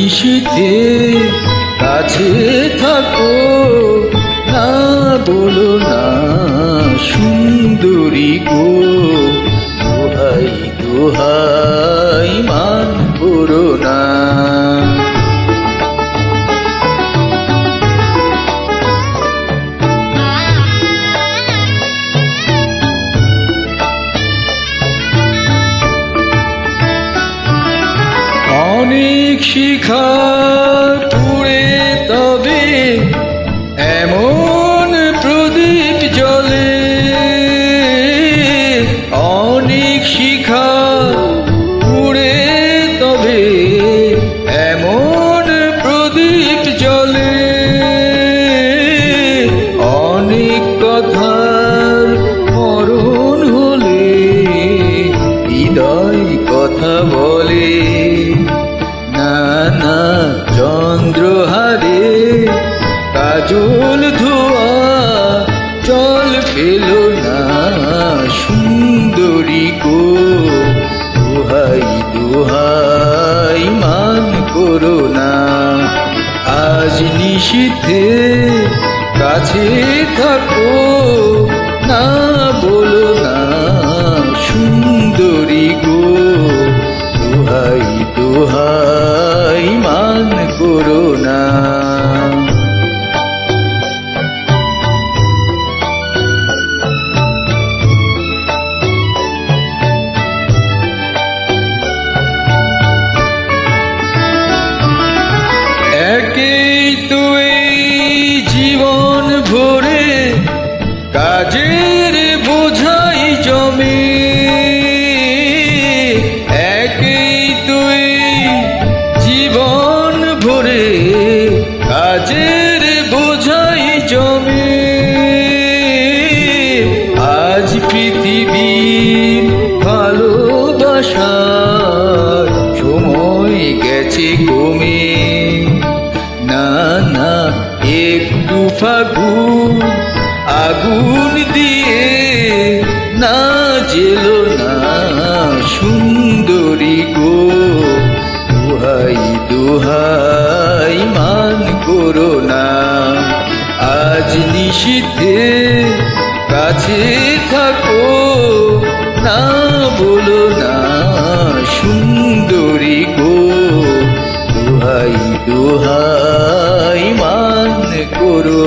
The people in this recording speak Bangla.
নিশীথে কাছে থাকো, না বলো না সুন্দরী গো, দোহাই দোহাই মান করো না। অনেক শিখা পুড়ে তবে এমন প্রদীপ জ্বলে, অনেক শিখা পুড়ে তবে এমন প্রদীপ জ্বলে, অনেক কথার মরণ হলে হৃদয় কথা বলে, না না চন্দ্রহারে কাজল ধোয়া জল ফেলো না সুন্দরী গো, দোহাই দোহাই মান করো না। আজ নিশীথে কাছে থাকো, না বলো না সুন্দরী গো, দোহাই দোহাই মান করো না। একেই তো এই জীবন ভরে কাজের বোঝাই জমে, একেই তো এই জীবন ভরে কাজের বোঝাই জমে, আজ পৃথিবীর ভালোবাসার সময় গেছে কমে, না না একটু ফাগুন আগুন দিয়ে না জেলো না সুন্দরী গো, দোহাই দোহাই মান করো না। আজ নিশীথে কাছে থাকো, না বলো না সুন্দরী গো, দোহাই দোহাই মান করো